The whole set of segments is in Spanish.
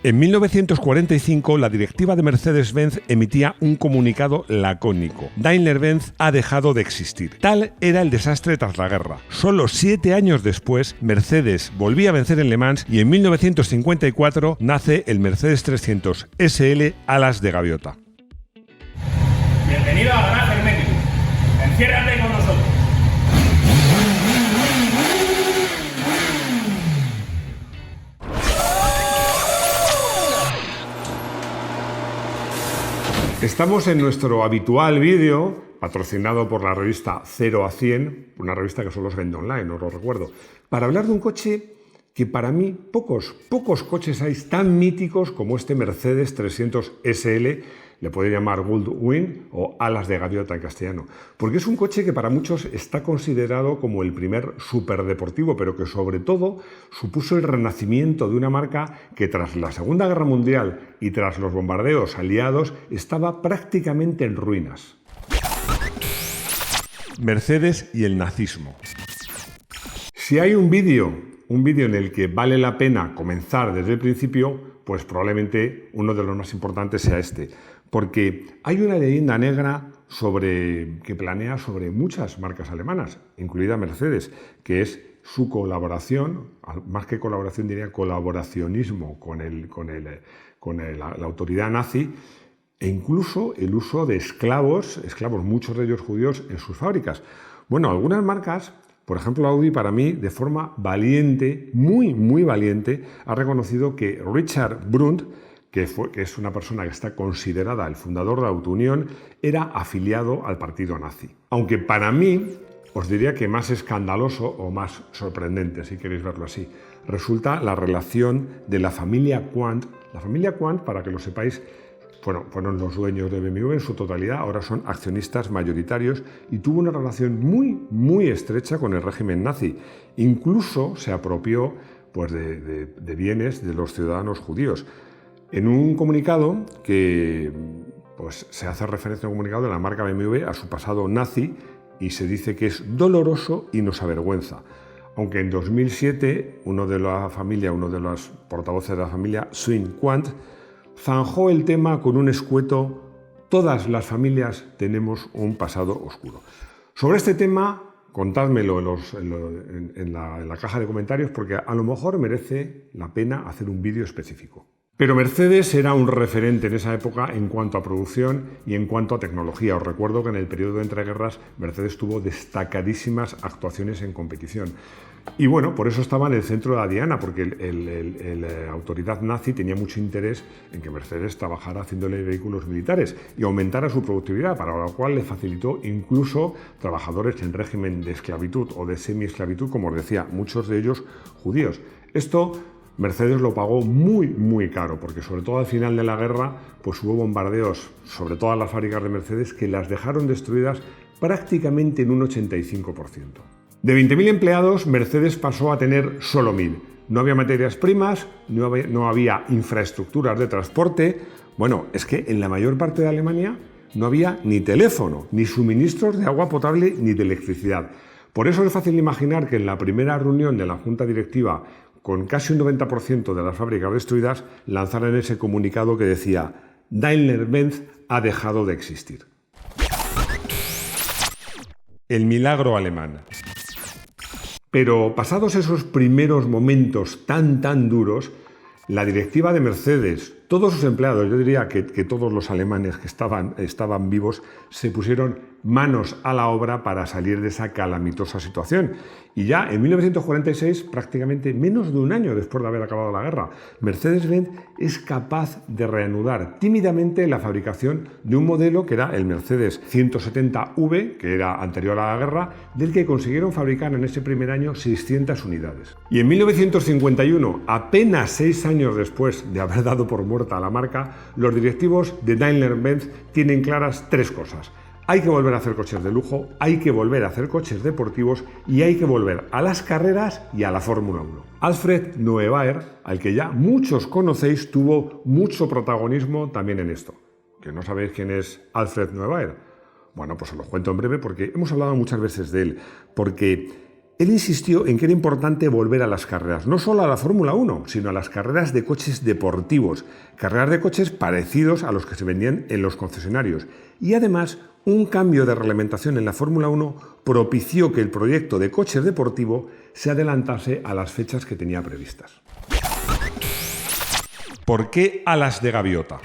En 1945, la directiva de Mercedes-Benz emitía un comunicado lacónico: Daimler-Benz ha dejado de existir. Tal era el desastre tras la guerra. Solo 7 años después, Mercedes volvía a vencer en Le Mans y en 1954 nace el Mercedes 300 SL alas de gaviota. Bienvenido a Garaje Hermético. Enciérrate con nosotros. Estamos en nuestro habitual vídeo, patrocinado por la revista 0 a 100, una revista que solo se vende online, os lo recuerdo, para hablar de un coche que para mí pocos coches hay tan míticos como este Mercedes 300 SL, le puede llamar Gullwing o alas de gaviota en castellano, porque es un coche que para muchos está considerado como el primer superdeportivo, pero que sobre todo supuso el renacimiento de una marca que tras la Segunda Guerra Mundial y tras los bombardeos aliados estaba prácticamente en ruinas. Mercedes y el nazismo. Si hay un vídeo en el que vale la pena comenzar desde el principio, pues probablemente uno de los más importantes sea este, porque hay una leyenda negra que planea sobre muchas marcas alemanas, incluida Mercedes, que es su colaboración, más que colaboración diría colaboracionismo con la autoridad nazi, e incluso el uso de esclavos, muchos de ellos judíos, en sus fábricas. Bueno, algunas marcas, por ejemplo Audi, para mí, de forma valiente, muy valiente, ha reconocido que Richard Brandt, que es una persona que está considerada el fundador de la Auto-Unión, era afiliado al partido nazi. Aunque para mí, os diría que más escandaloso o más sorprendente, si queréis verlo así, resulta la relación de la familia Quandt. La familia Quandt, para que lo sepáis, fueron los dueños de BMW en su totalidad, ahora son accionistas mayoritarios y tuvo una relación muy estrecha con el régimen nazi. Incluso se apropió pues, de bienes de los ciudadanos judíos. En un comunicado que se hace referencia a un comunicado de la marca BMW a su pasado nazi y se dice que es doloroso y nos avergüenza. Aunque en 2007 uno de los portavoces de la familia, Sven Quandt, zanjó el tema con un escueto: todas las familias tenemos un pasado oscuro. Sobre este tema, contádmelo en la caja de comentarios, porque a lo mejor merece la pena hacer un vídeo específico. Pero Mercedes era un referente en esa época en cuanto a producción y en cuanto a tecnología. Os recuerdo que en el periodo de entreguerras Mercedes tuvo destacadísimas actuaciones en competición. Y bueno, por eso estaba en el centro de la diana, porque la autoridad nazi tenía mucho interés en que Mercedes trabajara haciéndole vehículos militares y aumentara su productividad, para lo cual le facilitó incluso trabajadores en régimen de esclavitud o de semi-esclavitud, como os decía, muchos de ellos judíos. Esto Mercedes lo pagó muy caro, porque sobre todo al final de la guerra pues hubo bombardeos sobre todas las fábricas de Mercedes que las dejaron destruidas prácticamente en un 85%. De 20.000 empleados, Mercedes pasó a tener solo 1.000. No había materias primas, no había infraestructuras de transporte. Bueno, es que en la mayor parte de Alemania no había ni teléfono, ni suministros de agua potable, ni de electricidad. Por eso es fácil imaginar que en la primera reunión de la Junta Directiva, con casi un 90% de las fábricas destruidas, lanzaran ese comunicado que decía: Daimler-Benz ha dejado de existir. El milagro alemán. Pero pasados esos primeros momentos tan duros, la directiva de Mercedes, todos sus empleados, yo diría que todos los alemanes que estaban vivos, se pusieron manos a la obra para salir de esa calamitosa situación. Y ya en 1946, prácticamente menos de un año después de haber acabado la guerra, Mercedes-Benz es capaz de reanudar tímidamente la fabricación de un modelo que era el Mercedes 170V, que era anterior a la guerra, del que consiguieron fabricar en ese primer año 600 unidades. Y en 1951, apenas 6 años después de haber dado por muerta a la marca, los directivos de Daimler-Benz tienen claras 3 cosas. Hay que volver a hacer coches de lujo, hay que volver a hacer coches deportivos y hay que volver a las carreras y a la Fórmula 1. Alfred Neubaer, al que ya muchos conocéis, tuvo mucho protagonismo también en esto. ¿Que no sabéis quién es Alfred Neubaer? Bueno, pues os lo cuento en breve porque hemos hablado muchas veces de él. Porque Él insistió en que era importante volver a las carreras, no solo a la Fórmula 1, sino a las carreras de coches deportivos, carreras de coches parecidos a los que se vendían en los concesionarios. Y además, un cambio de reglamentación en la Fórmula 1 propició que el proyecto de coches deportivo se adelantase a las fechas que tenía previstas. ¿Por qué alas de gaviota?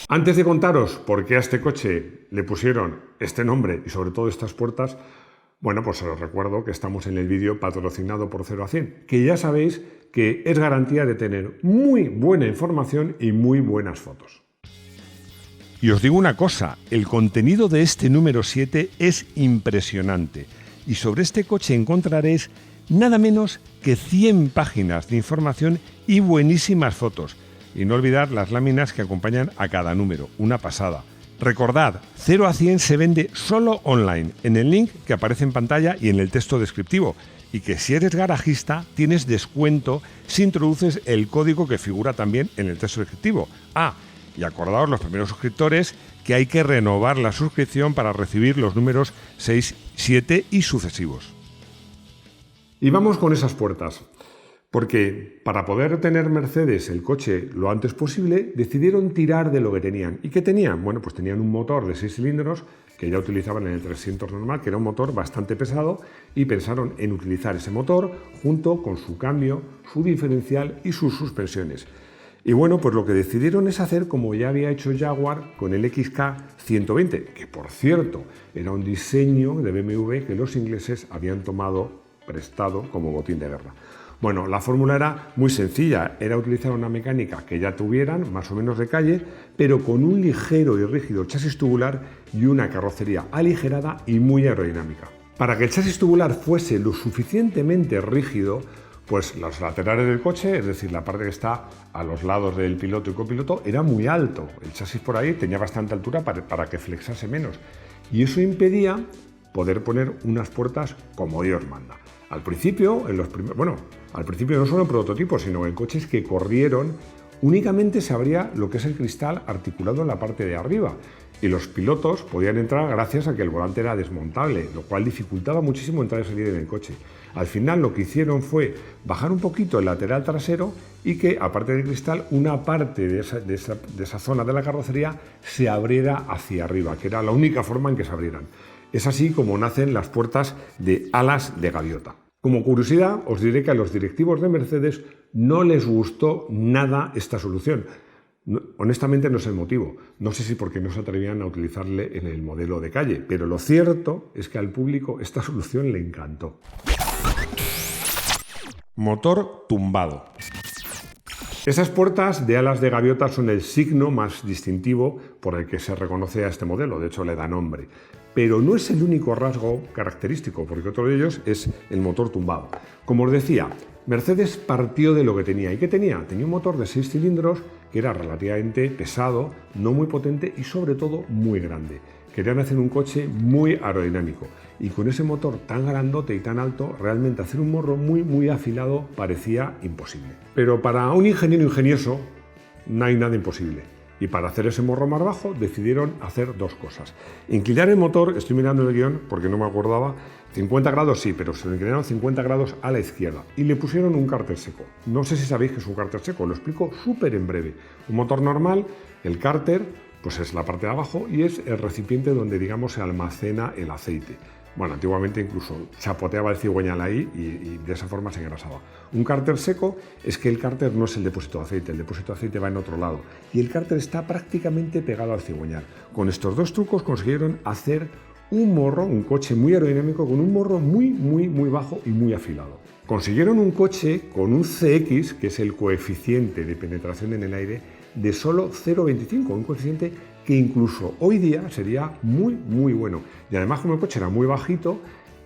Antes de contaros por qué a este coche le pusieron este nombre y sobre todo estas puertas, bueno, pues os recuerdo que estamos en el vídeo patrocinado por 0 a 100, que ya sabéis que es garantía de tener muy buena información y muy buenas fotos. Y os digo una cosa, el contenido de este número 7 es impresionante y sobre este coche encontraréis nada menos que 100 páginas de información y buenísimas fotos. Y no olvidar las láminas que acompañan a cada número, una pasada. Recordad, 0 a 100 se vende solo online, en el link que aparece en pantalla y en el texto descriptivo. Y que si eres garajista, tienes descuento si introduces el código que figura también en el texto descriptivo. Y acordaos los primeros suscriptores que hay que renovar la suscripción para recibir los números 6, 7 y sucesivos. Y vamos con esas puertas. Porque para poder tener Mercedes el coche lo antes posible, decidieron tirar de lo que tenían. ¿Y qué tenían? Bueno, pues tenían un motor de 6 cilindros que ya utilizaban en el 300 normal, que era un motor bastante pesado, y pensaron en utilizar ese motor junto con su cambio, su diferencial y sus suspensiones. Y bueno, pues lo que decidieron es hacer como ya había hecho Jaguar con el XK 120, que por cierto era un diseño de BMW que los ingleses habían tomado prestado como botín de guerra. Bueno, la fórmula era muy sencilla, era utilizar una mecánica que ya tuvieran, más o menos de calle, pero con un ligero y rígido chasis tubular y una carrocería aligerada y muy aerodinámica. Para que el chasis tubular fuese lo suficientemente rígido, pues los laterales del coche, es decir, la parte que está a los lados del piloto y copiloto, era muy alto. El chasis por ahí tenía bastante altura para que flexase menos. Y eso impedía poder poner unas puertas como Dios manda. Al principio, al principio no solo en prototipos, sino en coches que corrieron, únicamente se abría lo que es el cristal articulado en la parte de arriba. Y los pilotos podían entrar gracias a que el volante era desmontable, lo cual dificultaba muchísimo entrar y salir en el coche. Al final lo que hicieron fue bajar un poquito el lateral trasero y que, aparte del cristal, una parte de esa zona de la carrocería se abriera hacia arriba, que era la única forma en que se abrieran. Es así como nacen las puertas de alas de gaviota. Como curiosidad, os diré que a los directivos de Mercedes no les gustó nada esta solución. Honestamente no sé el motivo. No sé si porque no se atrevían a utilizarle en el modelo de calle, pero lo cierto es que al público esta solución le encantó. Motor tumbado. Esas puertas de alas de gaviota son el signo más distintivo por el que se reconoce a este modelo, de hecho le da nombre. Pero no es el único rasgo característico, porque otro de ellos es el motor tumbado. Como os decía, Mercedes partió de lo que tenía. ¿Y qué tenía? Tenía un motor de 6 cilindros que era relativamente pesado, no muy potente y sobre todo muy grande. Querían hacer un coche muy aerodinámico y con ese motor tan grandote y tan alto, realmente hacer un morro muy afilado parecía imposible. Pero para un ingeniero ingenioso no hay nada imposible. Y para hacer ese morro más bajo decidieron hacer dos cosas. Inclinar el motor, estoy mirando el guión porque no me acordaba, 50 grados sí, pero se lo inclinaron 50 grados a la izquierda y le pusieron un cárter seco. No sé si sabéis qué es un cárter seco, lo explico súper en breve. Un motor normal, el cárter, pues es la parte de abajo y es el recipiente donde, digamos, se almacena el aceite. Bueno, antiguamente incluso chapoteaba el cigüeñal ahí y de esa forma se engrasaba. Un cárter seco es que el cárter no es el depósito de aceite, el depósito de aceite va en otro lado y el cárter está prácticamente pegado al cigüeñal. Con estos dos trucos consiguieron hacer un morro, un coche muy aerodinámico con un morro muy bajo y muy afilado. Consiguieron un coche con un CX, que es el coeficiente de penetración en el aire, de solo 0,25, un coeficiente que incluso hoy día sería muy bueno. Y además, como el coche era muy bajito,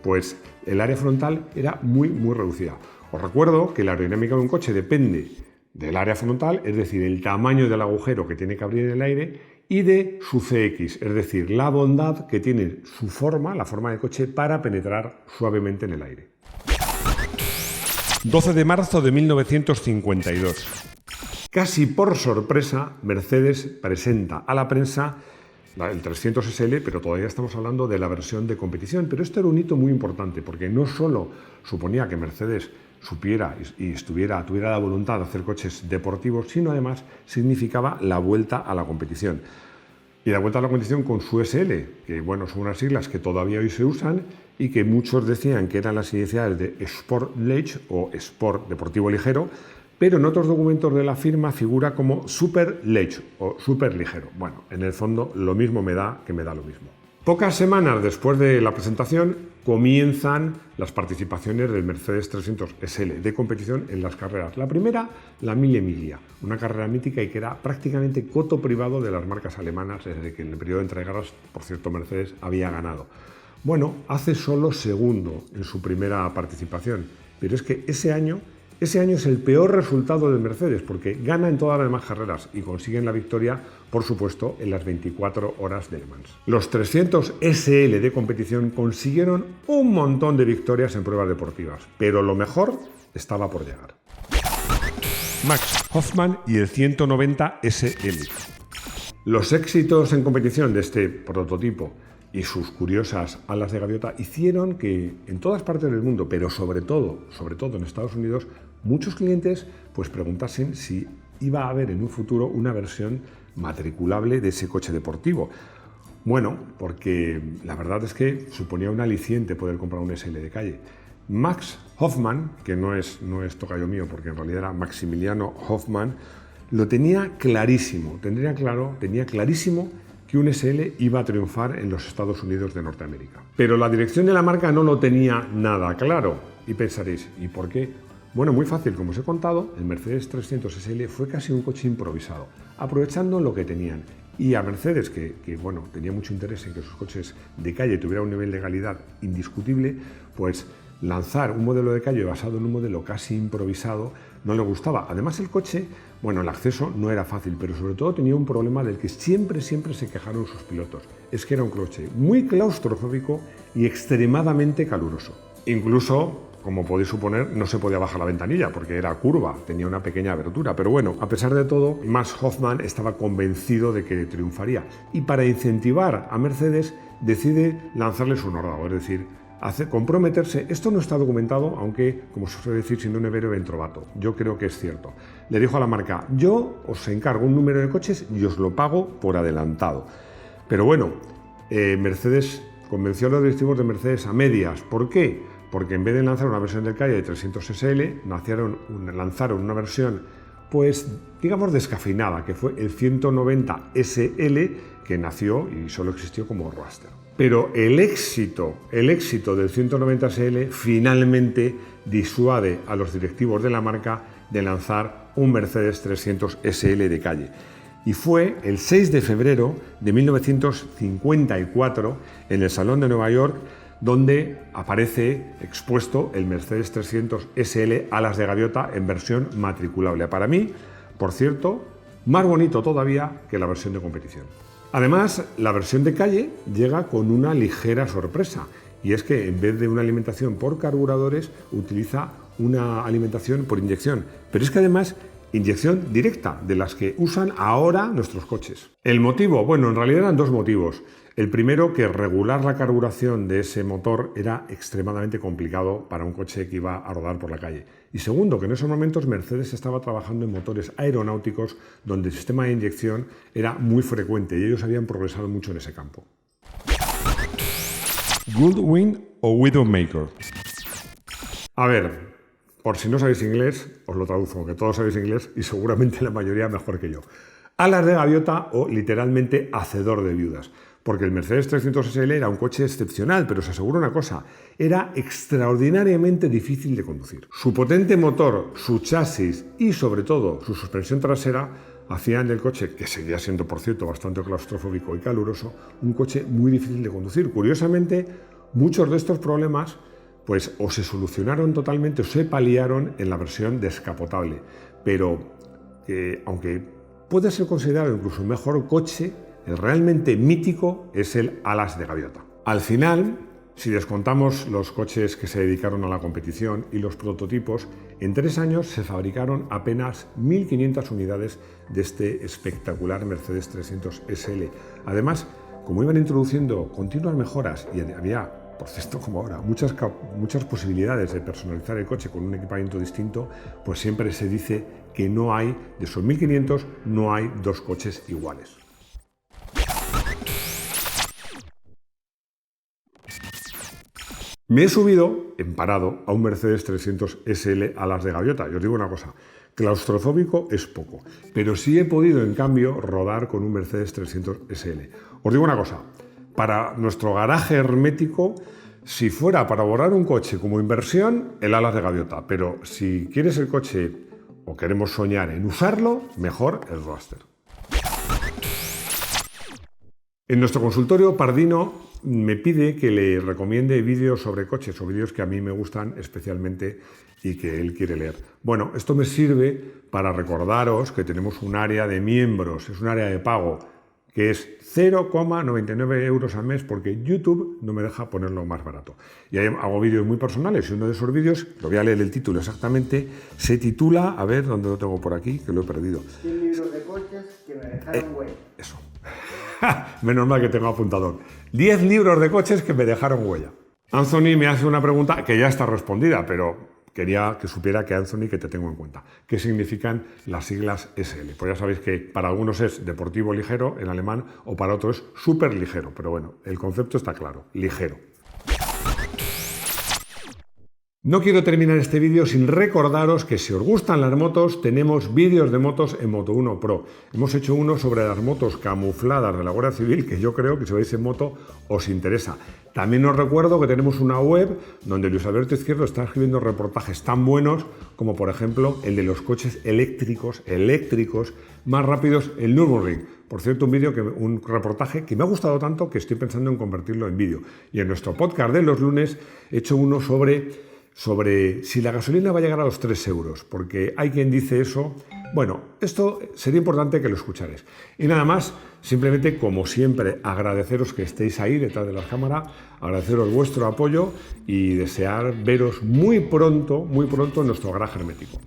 pues el área frontal era muy reducida. Os recuerdo que la aerodinámica de un coche depende del área frontal, es decir, el tamaño del agujero que tiene que abrir en el aire, y de su CX, es decir, la bondad que tiene su forma, la forma del coche, para penetrar suavemente en el aire. 12 de marzo de 1952. Casi por sorpresa, Mercedes presenta a la prensa el 300 SL, pero todavía estamos hablando de la versión de competición. Pero esto era un hito muy importante, porque no solo suponía que Mercedes supiera y tuviera la voluntad de hacer coches deportivos, sino además significaba la vuelta a la competición. Y la vuelta a la competición con su SL, que bueno, son unas siglas que todavía hoy se usan y que muchos decían que eran las iniciales de Sport Leg o Sport Deportivo Ligero, pero en otros documentos de la firma figura como Super Leg o Super Ligero. Bueno, en el fondo lo mismo me da lo mismo. Pocas semanas después de la presentación comienzan las participaciones del Mercedes 300 SL de competición en las carreras. La primera, la Mille Miglia, una carrera mítica y que era prácticamente coto privado de las marcas alemanas desde que en el periodo de entreguerras, por cierto, Mercedes había ganado. Bueno, hace solo segundo en su primera participación, pero es que ese año es el peor resultado de Mercedes porque gana en todas las demás carreras y consiguen la victoria, por supuesto, en las 24 horas de Le Mans. Los 300 SL de competición consiguieron un montón de victorias en pruebas deportivas, pero lo mejor estaba por llegar. Max Hoffmann y el 190 SL. Los éxitos en competición de este prototipo y sus curiosas alas de gaviota hicieron que en todas partes del mundo, pero sobre todo en Estados Unidos, muchos clientes pues preguntasen si iba a haber en un futuro una versión matriculable de ese coche deportivo. Bueno, porque la verdad es que suponía un aliciente poder comprar un SL de calle. Max Hoffmann, que no es tocayo mío porque en realidad era Maximiliano Hoffmann, lo tenía clarísimo, tenía clarísimo que un SL iba a triunfar en los Estados Unidos de Norteamérica. Pero la dirección de la marca no lo tenía nada claro. Y pensaréis, ¿y por qué? Bueno, muy fácil, como os he contado, el Mercedes 300 SL fue casi un coche improvisado, aprovechando lo que tenían. Y a Mercedes, que tenía mucho interés en que sus coches de calle tuvieran un nivel de calidad indiscutible, pues lanzar un modelo de calle basado en un modelo casi improvisado no le gustaba. Además, el coche, el acceso no era fácil, pero sobre todo tenía un problema del que siempre se quejaron sus pilotos. Es que era un coche muy claustrofóbico y extremadamente caluroso. Incluso, como podéis suponer, no se podía bajar la ventanilla porque era curva, tenía una pequeña abertura. Pero bueno, a pesar de todo, Max Hoffmann estaba convencido de que triunfaría. Y para incentivar a Mercedes, decide lanzarle su Nordau, es decir, comprometerse. Esto no está documentado, aunque, como se suele decir, siendo un hebreo ventrovato. Yo creo que es cierto. Le dijo a la marca, yo os encargo un número de coches y os lo pago por adelantado. Pero bueno, Mercedes convenció a los directivos de Mercedes a medias. ¿Por qué? Porque en vez de lanzar una versión del calle de 300 SL, lanzaron una versión, pues, digamos, descafeinada, que fue el 190 SL, que nació y solo existió como Roadster. Pero el éxito del 190 SL finalmente disuade a los directivos de la marca de lanzar un Mercedes 300 SL de calle. Y fue el 6 de febrero de 1954 en el Salón de Nueva York donde aparece expuesto el Mercedes 300 SL alas de gaviota en versión matriculable. Para mí, por cierto, más bonito todavía que la versión de competición. Además, la versión de calle llega con una ligera sorpresa, y es que en vez de una alimentación por carburadores, utiliza una alimentación por inyección. Pero es que además, inyección directa, de las que usan ahora nuestros coches. El motivo, bueno, en realidad eran dos motivos. El primero, que regular la carburación de ese motor era extremadamente complicado para un coche que iba a rodar por la calle. Y segundo, que en esos momentos Mercedes estaba trabajando en motores aeronáuticos donde el sistema de inyección era muy frecuente y ellos habían progresado mucho en ese campo. Goldwing o Widowmaker. A ver, por si no sabéis inglés, os lo traduzco, que todos sabéis inglés y seguramente la mayoría mejor que yo. Alas de gaviota o literalmente hacedor de viudas. Porque el Mercedes 300 SL era un coche excepcional, pero os aseguro una cosa, era extraordinariamente difícil de conducir. Su potente motor, su chasis y sobre todo su suspensión trasera hacían del coche, que seguía siendo por cierto bastante claustrofóbico y caluroso, un coche muy difícil de conducir. Curiosamente, muchos de estos problemas pues o se solucionaron totalmente o se paliaron en la versión descapotable, pero aunque puede ser considerado incluso un mejor coche, el realmente mítico es el alas de gaviota. Al final, si descontamos los coches que se dedicaron a la competición y los prototipos, en 3 años se fabricaron apenas 1.500 unidades de este espectacular Mercedes 300 SL. Además, como iban introduciendo continuas mejoras y había, por cierto, como ahora, muchas posibilidades de personalizar el coche con un equipamiento distinto, pues siempre se dice que no hay, de esos 1.500, no hay dos coches iguales. Me he subido, en parado, a un Mercedes 300 SL a las de gaviota. Y os digo una cosa, claustrofóbico es poco, pero sí he podido, en cambio, rodar con un Mercedes 300 SL. Os digo una cosa, para nuestro garaje hermético, si fuera para borrar un coche como inversión, el alas de gaviota, pero si quieres el coche o queremos soñar en usarlo, mejor el Roadster. En nuestro consultorio, Pardino me pide que le recomiende vídeos sobre coches o vídeos que a mí me gustan especialmente y que él quiere leer. Bueno, esto me sirve para recordaros que tenemos un área de miembros, es un área de pago, que es 0,99 euros al mes porque YouTube no me deja ponerlo más barato. Y ahí hago vídeos muy personales y uno de esos vídeos, lo voy a leer el título exactamente, se titula, a ver, ¿dónde lo tengo por aquí? Que lo he perdido. 100 libros de coches que me dejaron huella. Eso. Menos mal que tengo apuntador. 10 libros de coches que me dejaron huella. Anthony me hace una pregunta que ya está respondida, pero quería que supiera que Anthony, que te tengo en cuenta. ¿Qué significan las siglas SL? Pues ya sabéis que para algunos es deportivo ligero en alemán o para otros es súper ligero, pero bueno, el concepto está claro, ligero. No quiero terminar este vídeo sin recordaros que si os gustan las motos, tenemos vídeos de motos en Moto1 Pro. Hemos hecho uno sobre las motos camufladas de la Guardia Civil, que yo creo que si vais en moto os interesa. También os recuerdo que tenemos una web donde Luis Alberto Izquierdo está escribiendo reportajes tan buenos como, por ejemplo, el de los coches eléctricos más rápidos, el Nürburgring. Por cierto, un reportaje que me ha gustado tanto que estoy pensando en convertirlo en vídeo. Y en nuestro podcast de los lunes he hecho uno sobre si la gasolina va a llegar a los 3 euros, porque hay quien dice eso. Bueno, esto sería importante que lo escucharéis. Y nada más, simplemente, como siempre, agradeceros que estéis ahí detrás de la cámara, agradeceros vuestro apoyo y desear veros muy pronto en nuestro garaje hermético.